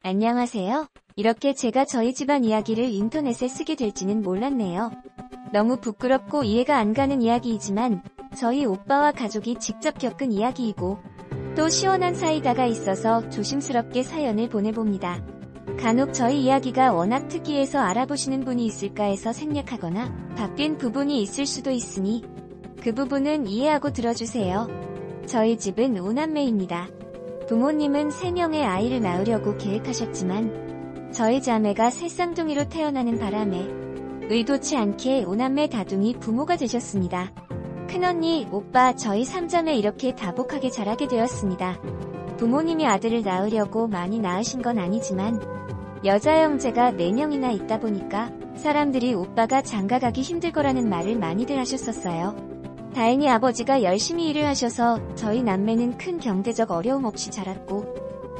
안녕하세요. 이렇게 제가 저희 집안 이야기를 인터넷에 쓰게 될지는 몰랐네요. 너무 부끄럽고 이해가 안 가는 이야기이지만 저희 오빠와 가족이 직접 겪은 이야기이고 또 시원한 사이다가 있어서 조심스럽게 사연을 보내봅니다. 간혹 저희 이야기가 워낙 특이해서 알아보시는 분이 있을까 해서 생략하거나 바뀐 부분이 있을 수도 있으니 그 부분은 이해하고 들어주세요. 저희 집은 5남매입니다. 부모님은 3명의 아이를 낳으려고 계획하셨지만 저희 자매가 셋쌍둥이로 태어나는 바람에 의도치 않게 5남매 다둥이 부모가 되셨습니다. 큰언니, 오빠, 저희 3자매 이렇게 다복하게 자라게 되었습니다. 부모님이 아들을 낳으려고 많이 낳으신 건 아니지만 여자 형제가 4명이나 있다 보니까 사람들이 오빠가 장가가기 힘들 거라는 말을 많이들 하셨었어요. 다행히 아버지가 열심히 일을 하셔서 저희 남매는 큰 경제적 어려움 없이 자랐고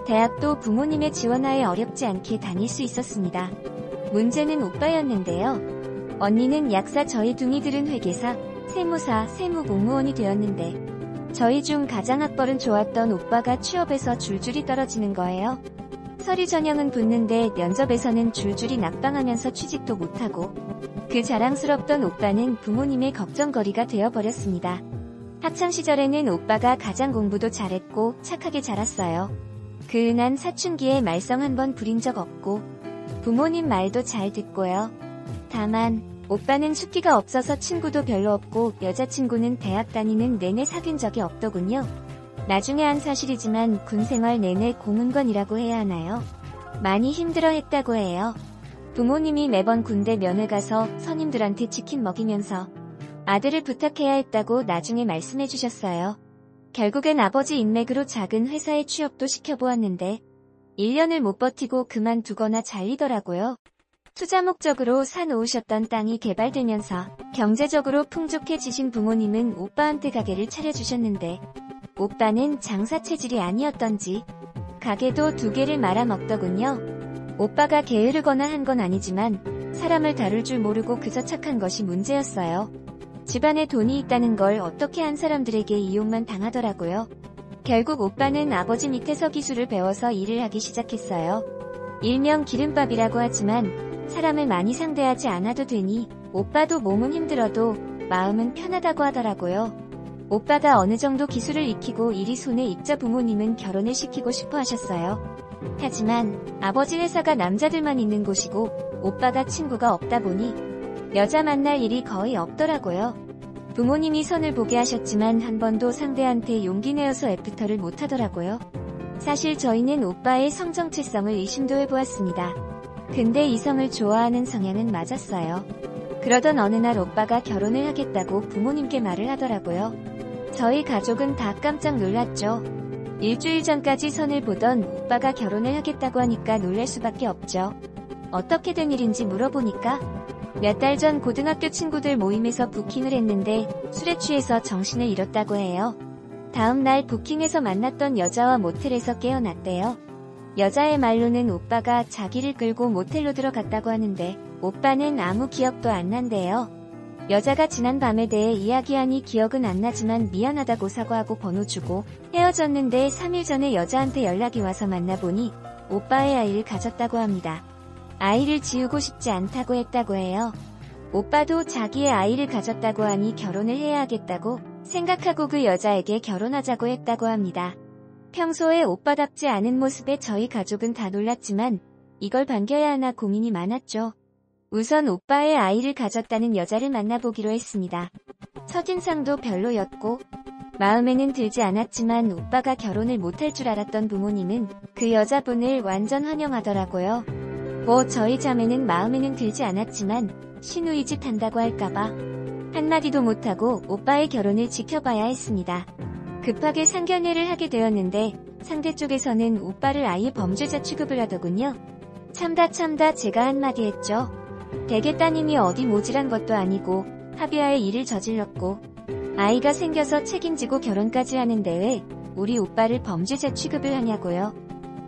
대학도 부모님의 지원하에 어렵지 않게 다닐 수 있었습니다. 문제는 오빠였는데요. 언니는 약사, 저희 둥이들은 회계사, 세무사, 세무공무원이 되었는데 저희 중 가장 학벌은 좋았던 오빠가 취업에서 줄줄이 떨어지는 거예요. 서류 전형은 붙는데 면접에서는 줄줄이 낙방하면서 취직도 못하고 그 자랑스럽던 오빠는 부모님의 걱정거리가 되어버렸습니다. 학창시절에는 오빠가 가장 공부도 잘했고 착하게 자랐어요. 그은한 사춘기에 말썽 한번 부린 적 없고 부모님 말도 잘 듣고요. 다만 오빠는 숫기가 없어서 친구도 별로 없고 여자친구는 대학 다니는 내내 사귄 적이 없더군요. 나중에 한 사실이지만 군생활 내내 공문관이라고 해야 하나요? 많이 힘들어했다고 해요. 부모님이 매번 군대 면회 가서 선임들한테 치킨 먹이면서 아들을 부탁해야 했다고 나중에 말씀해 주셨어요. 결국엔 아버지 인맥으로 작은 회사에 취업도 시켜보았는데 1년을 못 버티고 그만두거나 잘리더라고요. 투자 목적으로 사놓으셨던 땅이 개발되면서 경제적으로 풍족해지신 부모님은 오빠한테 가게를 차려주셨는데 오빠는 장사 체질이 아니었던지 가게도 2개를 말아먹더군요. 오빠가 게으르거나 한 건 아니지만 사람을 다룰 줄 모르고 그저 착한 것이 문제였어요. 집안에 돈이 있다는 걸 어떻게 한 사람들에게 이용만 당하더라고요. 결국 오빠는 아버지 밑에서 기술을 배워서 일을 하기 시작했어요. 일명 기름밥이라고 하지만 사람을 많이 상대하지 않아도 되니 오빠도 몸은 힘들어도 마음은 편하다고 하더라고요. 오빠가 어느 정도 기술을 익히고 일이 손에 익자 부모님은 결혼을 시키고 싶어 하셨어요. 하지만 아버지 회사가 남자들만 있는 곳이고 오빠가 친구가 없다 보니 여자 만날 일이 거의 없더라고요. 부모님이 선을 보게 하셨지만 한 번도 상대한테 용기 내어서 애프터를 못 하더라고요. 사실 저희는 오빠의 성정체성을 의심도 해보았습니다. 근데 이성을 좋아하는 성향은 맞았어요. 그러던 어느 날 오빠가 결혼을 하겠다고 부모님께 말을 하더라고요. 저희 가족은 다 깜짝 놀랐죠. 일주일 전까지 선을 보던 오빠가 결혼을 하겠다고 하니까 놀랄 수밖에 없죠. 어떻게 된 일인지 물어보니까 몇 달 전 고등학교 친구들 모임에서 부킹을 했는데 술에 취해서 정신을 잃었다고 해요. 다음 날 부킹에서 만났던 여자와 모텔에서 깨어났대요. 여자의 말로는 오빠가 자기를 끌고 모텔로 들어갔다고 하는데 오빠는 아무 기억도 안 난대요. 여자가 지난 밤에 대해 이야기하니 기억은 안 나지만 미안하다고 사과하고 번호 주고 헤어졌는데 3일 전에 여자한테 연락이 와서 만나보니 오빠의 아이를 가졌다고 합니다. 아이를 지우고 싶지 않다고 했다고 해요. 오빠도 자기의 아이를 가졌다고 하니 결혼을 해야 하겠다고 생각하고 그 여자에게 결혼하자고 했다고 합니다. 평소에 오빠답지 않은 모습에 저희 가족은 다 놀랐지만 이걸 반겨야 하나 고민이 많았죠. 우선 오빠의 아이를 가졌다는 여자를 만나보기로 했습니다. 첫인상도 별로였고 마음에는 들지 않았지만 오빠가 결혼을 못할 줄 알았던 부모님은 그 여자분을 완전 환영하더라고요. 뭐 저희 자매는 마음에는 들지 않았지만 시누이짓 한다고 할까봐 한마디도 못하고 오빠의 결혼을 지켜봐야 했습니다. 급하게 상견례를 하게 되었는데 상대 쪽에서는 오빠를 아예 범죄자 취급을 하더군요. 참다 제가 한마디 했죠. 대개 따님이 어디 모질한 것도 아니고 합의하에 일을 저질렀고 아이가 생겨서 책임지고 결혼까지 하는데 왜 우리 오빠를 범죄자 취급을 하냐고요.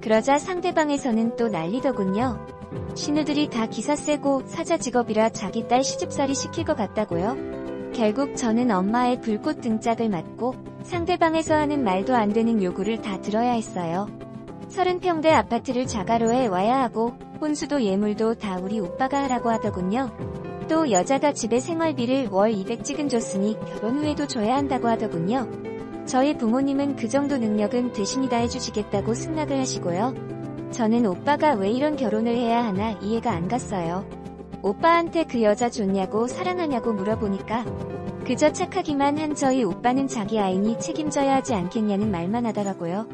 그러자 상대방에서는 또 난리더군요. 신우들이 다 기사 세고 사자 직업이라 자기 딸 시집살이 시킬 것 같다고요. 결국 저는 엄마의 불꽃 등짝을 맞고 상대방에서 하는 말도 안 되는 요구를 다 들어야 했어요. 30평대 아파트를 자가로에 와야 하고 혼수도 예물도 다 우리 오빠가 하라고 하더군요. 또 여자가 집에 생활비를 월 200 찍은 줬으니 결혼 후에도 줘야 한다고 하더군요. 저희 부모님은 그 정도 능력은 대신이 다 해주시겠다고 승낙을 하시고요. 저는 오빠가 왜 이런 결혼을 해야 하나 이해가 안 갔어요. 오빠한테 그 여자 좋냐고 사랑하냐고 물어보니까 그저 착하기만 한 저희 오빠는 자기 아이니 책임져야 하지 않겠냐는 말만 하더라고요.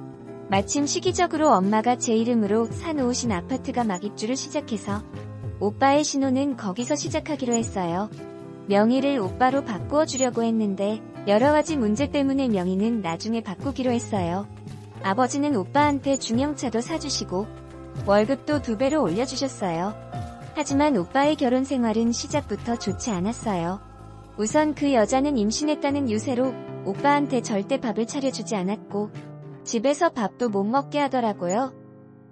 마침 시기적으로 엄마가 제 이름으로 사놓으신 아파트가 막 입주를 시작해서 오빠의 신혼은 거기서 시작하기로 했어요. 명의를 오빠로 바꾸어 주려고 했는데 여러가지 문제 때문에 명의는 나중에 바꾸기로 했어요. 아버지는 오빠한테 중형차도 사주시고 월급도 2배로 올려주셨어요. 하지만 오빠의 결혼 생활은 시작부터 좋지 않았어요. 우선 그 여자는 임신했다는 유세로 오빠한테 절대 밥을 차려주지 않았고 집에서 밥도 못 먹게 하더라고요.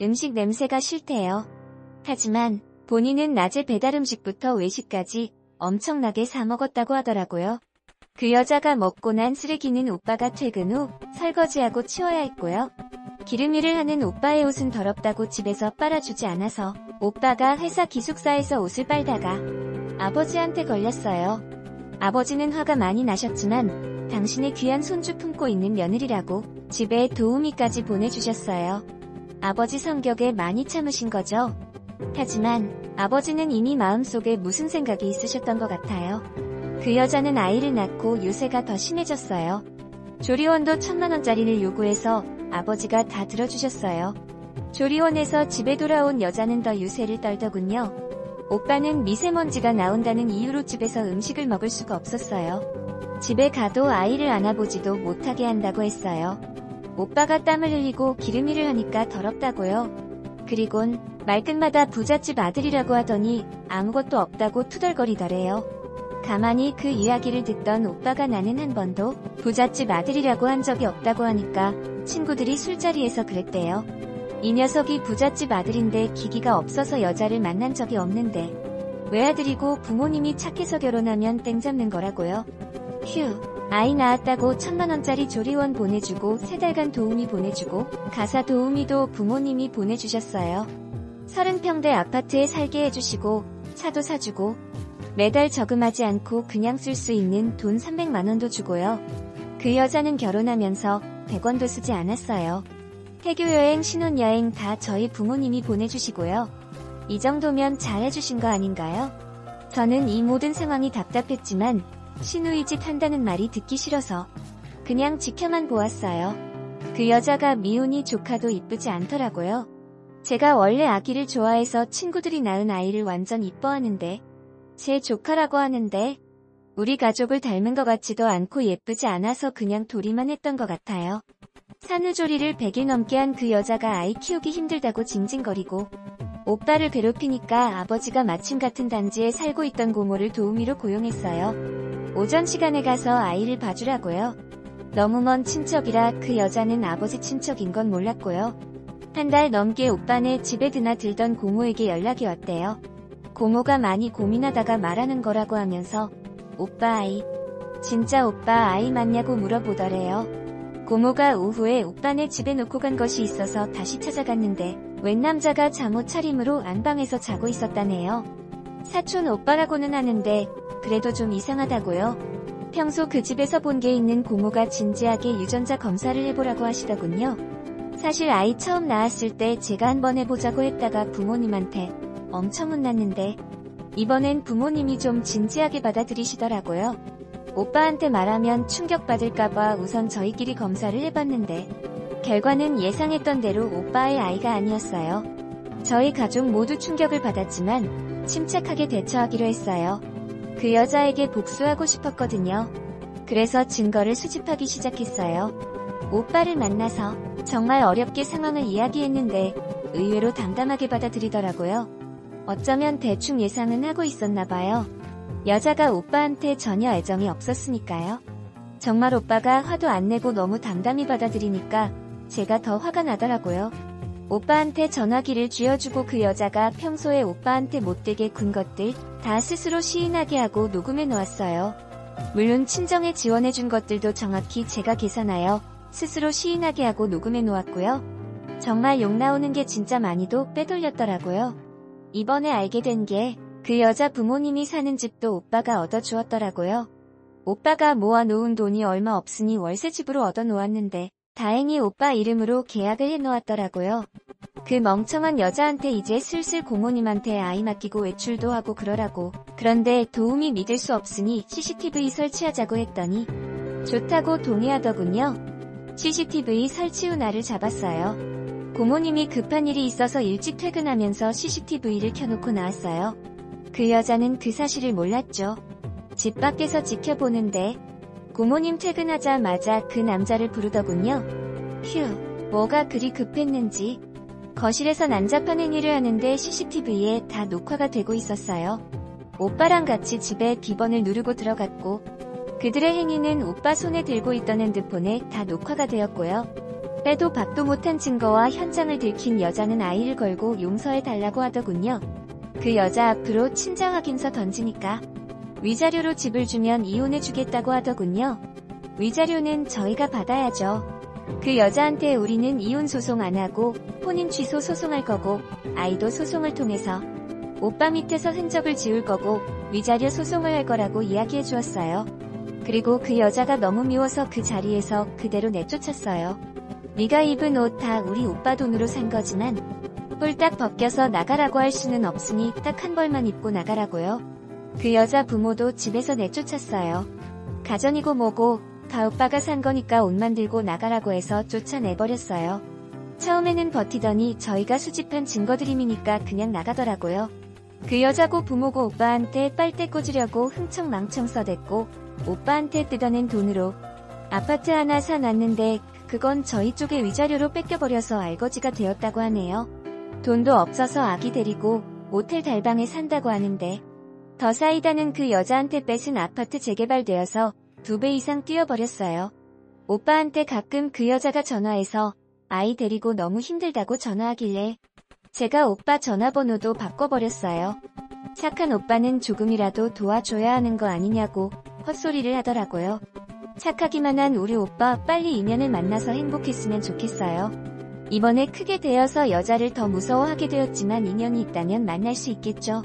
음식 냄새가 싫대요. 하지만 본인은 낮에 배달음식부터 외식까지 엄청나게 사 먹었다고 하더라고요. 그 여자가 먹고 난 쓰레기는 오빠가 퇴근 후 설거지하고 치워야 했고요. 기름일을 하는 오빠의 옷은 더럽다고 집에서 빨아주지 않아서 오빠가 회사 기숙사에서 옷을 빨다가 아버지한테 걸렸어요. 아버지는 화가 많이 나셨지만 당신의 귀한 손주 품고 있는 며느리라고 집에 도우미까지 보내주셨어요. 아버지 성격에 많이 참으신 거죠. 하지만 아버지는 이미 마음속에 무슨 생각이 있으셨던 것 같아요. 그 여자는 아이를 낳고 유세가 더 심해졌어요. 조리원도 1000만원짜리를 요구해서 아버지가 다 들어주셨어요. 조리원에서 집에 돌아온 여자는 더 유세를 떨더군요. 오빠는 미세먼지가 나온다는 이유로 집에서 음식을 먹을 수가 없었어요. 집에 가도 아이를 안아보지도 못하게 한다고 했어요. 오빠가 땀을 흘리고 기름일을 하니까 더럽다고요. 그리곤 말끝마다 부잣집 아들이라고 하더니 아무것도 없다고 투덜거리더래요. 가만히 그 이야기를 듣던 오빠가 나는 한 번도 부잣집 아들이라고 한 적이 없다고 하니까 친구들이 술자리에서 그랬대요. 이 녀석이 부잣집 아들인데 기기가 없어서 여자를 만난 적이 없는데 외아들이고 부모님이 착해서 결혼하면 땡 잡는 거라고요. 휴, 아이 낳았다고 1000만원짜리 조리원 보내주고 3달간 도우미 보내주고 가사 도우미도 부모님이 보내주셨어요. 30평대 아파트에 살게 해주시고 차도 사주고 매달 저금하지 않고 그냥 쓸 수 있는 돈 300만원도 주고요. 그 여자는 결혼하면서 100원도 쓰지 않았어요. 해교여행, 신혼여행 다 저희 부모님이 보내주시고요. 이 정도면 잘해주신 거 아닌가요? 저는 이 모든 상황이 답답했지만 시누이 짓 한다는 말이 듣기 싫어서 그냥 지켜만 보았어요. 그 여자가 미혼이 조카도 이쁘지 않더라고요. 제가 원래 아기를 좋아해서 친구들이 낳은 아이를 완전 이뻐하는데 제 조카라고 하는데 우리 가족을 닮은 것 같지도 않고 예쁘지 않아서 그냥 도리만 했던 것 같아요. 산후조리를 100일 넘게 한 그 여자가 아이 키우기 힘들다고 징징거리고 오빠를 괴롭히니까 아버지가 마침 같은 단지에 살고 있던 고모를 도우미로 고용했어요. 오전 시간에 가서 아이를 봐주라고요. 너무 먼 친척이라 그 여자는 아버지 친척인 건 몰랐고요. 한 달 넘게 오빠네 집에 드나들던 고모에게 연락이 왔대요. 고모가 많이 고민하다가 말하는 거라고 하면서 오빠 아이, 진짜 오빠 아이 맞냐고 물어보더래요. 고모가 오후에 오빠네 집에 놓고 간 것이 있어서 다시 찾아갔는데 웬 남자가 잠옷 차림으로 안방에서 자고 있었다네요. 사촌 오빠라고는 하는데 그래도 좀 이상하다고요. 평소 그 집에서 본 게 있는 고모가 진지하게 유전자 검사를 해보라고 하시더군요. 사실 아이 처음 낳았을 때 제가 한번 해보자고 했다가 부모님한테 엄청 혼났는데 이번엔 부모님이 좀 진지하게 받아들이시더라고요. 오빠한테 말하면 충격받을까봐 우선 저희끼리 검사를 해봤는데 결과는 예상했던 대로 오빠의 아이가 아니었어요. 저희 가족 모두 충격을 받았지만 침착하게 대처하기로 했어요. 그 여자에게 복수하고 싶었거든요. 그래서 증거를 수집하기 시작했어요. 오빠를 만나서 정말 어렵게 상황을 이야기했는데 의외로 담담하게 받아들이더라고요. 어쩌면 대충 예상은 하고 있었나봐요. 여자가 오빠한테 전혀 애정이 없었으니까요. 정말 오빠가 화도 안 내고 너무 담담히 받아들이니까 제가 더 화가 나더라고요. 오빠한테 전화기를 쥐어주고 그 여자가 평소에 오빠한테 못되게 군 것들 다 스스로 시인하게 하고 녹음해 놓았어요. 물론 친정에 지원해준 것들도 정확히 제가 계산하여 스스로 시인하게 하고 녹음해 놓았고요. 정말 욕 나오는 게 진짜 많이도 빼돌렸더라고요. 이번에 알게 된 게 그 여자 부모님이 사는 집도 오빠가 얻어주었더라고요. 오빠가 모아놓은 돈이 얼마 없으니 월세집으로 얻어놓았는데 다행히 오빠 이름으로 계약을 해놓았더라고요. 그 멍청한 여자한테 이제 슬슬 고모님한테 아이 맡기고 외출도 하고 그러라고. 그런데 도움이 믿을 수 없으니 CCTV 설치하자고 했더니 좋다고 동의하더군요. CCTV 설치 후 나를 잡았어요. 고모님이 급한 일이 있어서 일찍 퇴근하면서 CCTV를 켜놓고 나왔어요. 그 여자는 그 사실을 몰랐죠. 집 밖에서 지켜보는데 고모님 퇴근하자마자 그 남자를 부르더군요. 휴, 뭐가 그리 급했는지. 거실에서 난잡한 행위를 하는데 CCTV에 다 녹화가 되고 있었어요. 오빠랑 같이 집에 비번을 누르고 들어갔고 그들의 행위는 오빠 손에 들고 있던 핸드폰에 다 녹화가 되었고요. 빼도 박도 못한 증거와 현장을 들킨 여자는 아이를 걸고 용서해달라고 하더군요. 그 여자 앞으로 친자 확인서 던지니까 위자료로 집을 주면 이혼해주겠다고 하더군요. 위자료는 저희가 받아야죠. 그 여자한테 우리는 이혼 소송 안 하고 혼인 취소 소송할 거고 아이도 소송을 통해서 오빠 밑에서 흔적을 지울 거고 위자료 소송을 할 거라고 이야기해 주었어요. 그리고 그 여자가 너무 미워서 그 자리에서 그대로 내쫓았어요. 네가 입은 옷 다 우리 오빠 돈으로 산 거지만 홀딱 벗겨서 나가라고 할 수는 없으니 딱 한 벌만 입고 나가라고요. 그 여자 부모도 집에서 내쫓았어요. 가전이고 뭐고 다 오빠가 산 거니까 옷만 들고 나가라고 해서 쫓아내버렸어요. 처음에는 버티더니 저희가 수집한 증거드림이니까 그냥 나가더라고요. 그 여자고 부모고 오빠한테 빨대 꽂으려고 흥청망청 써댔고 오빠한테 뜯어낸 돈으로 아파트 하나 사놨는데 그건 저희 쪽에 위자료로 뺏겨버려서 알거지가 되었다고 하네요. 돈도 없어서 아기 데리고 모텔 달방에 산다고 하는데 더 사이다는 그 여자한테 뺏은 아파트 재개발되어서 2배 이상 뛰어버렸어요. 오빠한테 가끔 그 여자가 전화해서 아이 데리고 너무 힘들다고 전화하길래 제가 오빠 전화번호도 바꿔버렸어요. 착한 오빠는 조금이라도 도와줘야 하는 거 아니냐고 헛소리를 하더라고요. 착하기만 한 우리 오빠 빨리 인연을 만나서 행복했으면 좋겠어요. 이번에 크게 되어서 여자를 더 무서워하게 되었지만 인연이 있다면 만날 수 있겠죠.